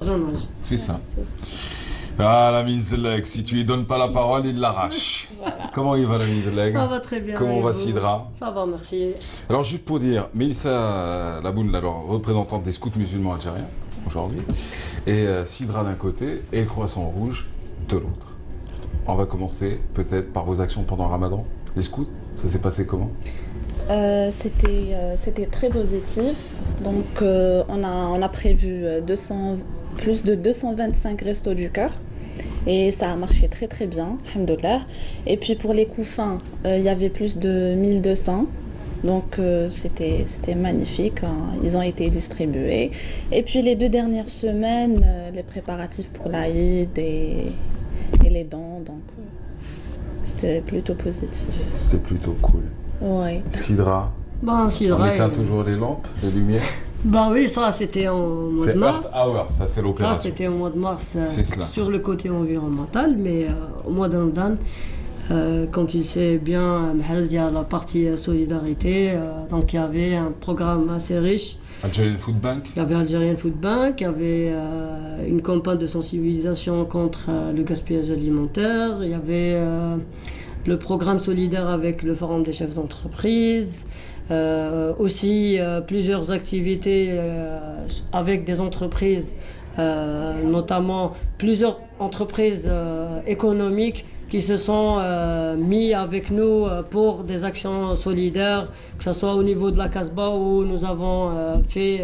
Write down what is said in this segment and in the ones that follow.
Jeune âge. C'est ça. Ah, la Minzelek, si tu lui donnes pas la parole, il l'arrache. Voilà. Comment il va la Minzelek? Ça va très bien. Comment et va vous? Sidra? Ça va, merci. Alors, juste pour dire, Mélissa Laboune, alors, représentante des scouts musulmans algériens, aujourd'hui, et Sidra d'un côté, et le Croissant Rouge de l'autre. On va commencer peut-être par vos actions pendant Ramadan. Les scouts, ça s'est passé comment? C'était très positif. Donc, on a prévu plus de 225 restos du cœur. Et ça a marché très très bien, alhamdoulilah. Et puis pour les coups fins, il y avait plus de 1200. Donc c'était magnifique, hein. Ils ont été distribués. Et puis les 2 dernières semaines, les préparatifs pour l'Aïd et les dons. Donc c'était plutôt positif. C'était plutôt cool. Ouais. Sidra, Ben, on Sidra. éteint toujours les lampes, les lumières. Ben oui, ça c'était en mois C'est de mars. Earth Hour, ça c'est Ça l'opération. c'était au mois de mars C'est cela. sur le côté environnemental, mais au mois de Ramadan, comme tu le sais bien, il y a la partie solidarité. Donc il y avait un programme assez riche. Algerian Food Bank. Il y avait Algerian Food Bank, il y avait une campagne de sensibilisation contre le gaspillage alimentaire, il y avait le programme solidaire avec le Forum des chefs d'entreprise, aussi plusieurs activités avec des entreprises, notamment plusieurs entreprises économiques qui se sont mis avec nous pour des actions solidaires, que ce soit au niveau de la Casbah où nous avons fait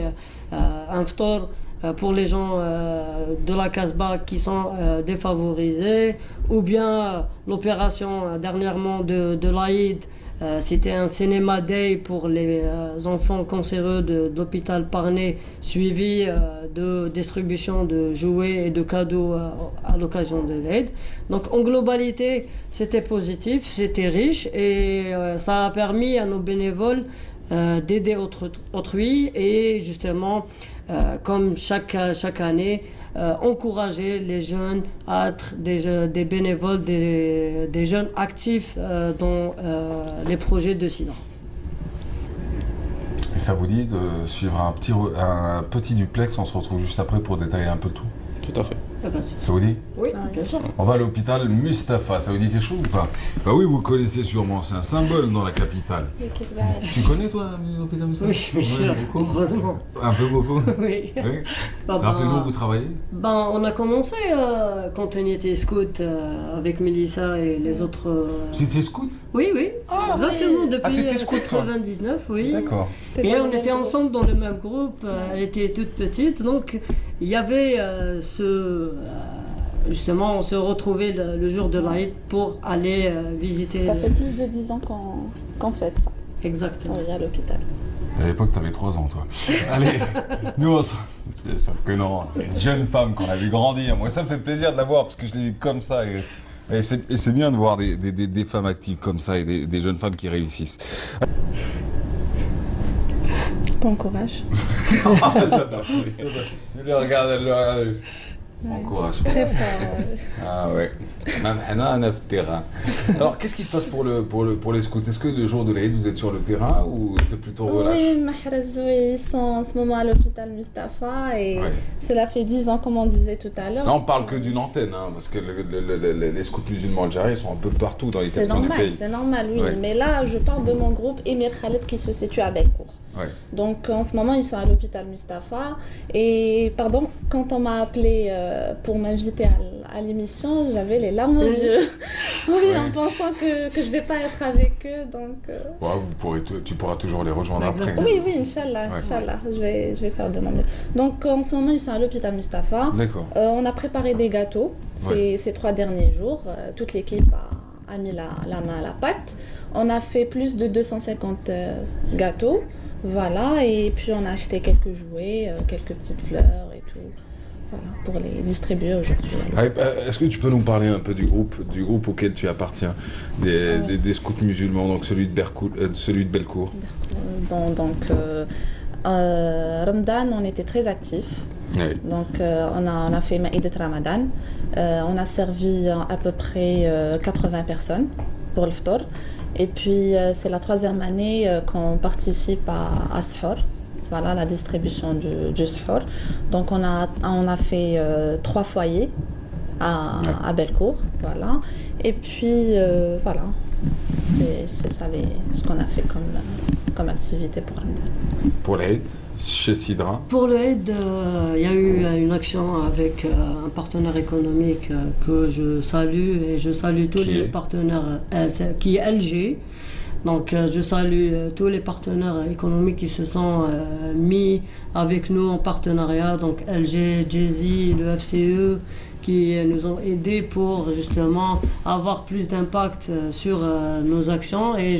un ftor pour les gens de la Casbah qui sont défavorisés, ou bien l'opération dernièrement de l'Aïd. C'était un cinéma day pour les enfants cancéreux de l'hôpital Parnay, suivi de distribution de jouets et de cadeaux à l'occasion de l'Aïd. Donc en globalité, c'était positif, c'était riche et ça a permis à nos bénévoles d'aider autrui et justement, comme chaque année, encourager les jeunes à être des bénévoles, des jeunes actifs dans les projets de Sidra. Et ça vous dit de suivre un petit duplex, on se retrouve juste après pour détailler un peu tout. Tout à fait. Ça vous dit? Oui, bien sûr. On va à l'hôpital Mustapha, ça vous dit quelque chose ou pas? Bah oui, vous le connaissez sûrement, c'est un symbole dans la capitale. Tu connais toi l'hôpital Mustapha? Oui, bien sûr, beaucoup. heureusement. Un peu beaucoup? Oui. Oui. Bah, Rappelez-nous où vous travaillez? Ben, on a commencé quand on était scout avec Mélissa et les autres. C'est scout? Oui, oui, exactement, oui. depuis t'étais scout, toi? 99, oui. D'accord. Et on était ensemble dans le même groupe, elle était toute petite, donc il y avait justement, on se retrouvait le jour de l'Aïd pour aller visiter. Ça fait plus de 10 ans qu'on fait ça. Exactement. Oui, à l'hôpital. À l'époque, t'avais 3 ans, toi. Allez, nous on se... Bien sûr que non, c'est une jeune femme qu'on a vu grandir. Moi, ça me fait plaisir de la voir parce que je l'ai vu comme ça. Et c'est bien de voir des femmes actives comme ça et des jeunes femmes qui réussissent. Bon courage. J'adore. Je les regarde, elle le regarde. Bon courage. Très fort. Ah ouais. Même Hana, on a le terrain. Alors, qu'est-ce qui se passe pour les scouts? Est-ce que le jour de l'Aïd, vous êtes sur le terrain ou c'est plutôt relâche? Oui, Mahrez, oui, ils sont en ce moment à l'hôpital Mustapha et Ouais. cela fait 10 ans, comme on disait tout à l'heure. Là, on parle que d'une antenne, hein, parce que les scouts musulmans algériens ils sont un peu partout dans les C'est 4 coins du normal, pays. c'est normal, oui. Ouais. Mais là, je parle de mon groupe Emir Khaled qui se situe à Belcourt. Ouais. Donc en ce moment, ils sont à l'hôpital Mustapha. Et pardon, quand on m'a appelé pour m'inviter à l'émission, j'avais les larmes aux yeux. Oui, Ouais. en pensant que je vais pas être avec eux. Donc, Ouais, tu pourras toujours les rejoindre après. Exactement. oui, oui, Inch'Allah, Ouais. Inch'Allah, je vais faire de mon mieux. Donc en ce moment, ils sont à l'hôpital Mustapha. D'accord. On a préparé des gâteaux ces 3 derniers jours. Toute l'équipe a mis la main à la pâte. On a fait plus de 250 gâteaux. Voilà, et puis on a acheté quelques jouets, quelques petites fleurs et tout. Voilà, pour les distribuer aujourd'hui. Allez, est-ce que tu peux nous parler un peu du groupe auquel tu appartiens, des scouts musulmans, donc celui de Belcourt? Bon, donc Ramadan, on était très actifs. Oui. Donc on a fait Maïdet Ramadan. On a servi à peu près 80 personnes pour le ftor. Et puis c'est la 3e année qu'on participe à Ashor. voilà, la distribution du sahur. Donc on a fait 3 foyers à Bellecour, voilà. Et puis voilà, c'est ça ce qu'on a fait comme activité pour l'Aïd. Pour l'Aïd, chez Sidra. Pour le Eid, il y a eu une action avec un partenaire économique que je salue et je salue tous les partenaires, qui est LG. Donc je salue tous les partenaires économiques qui se sont mis avec nous en partenariat, donc LG, Jay-Z, le FCE, qui nous ont aidés pour justement avoir plus d'impact sur nos actions. Et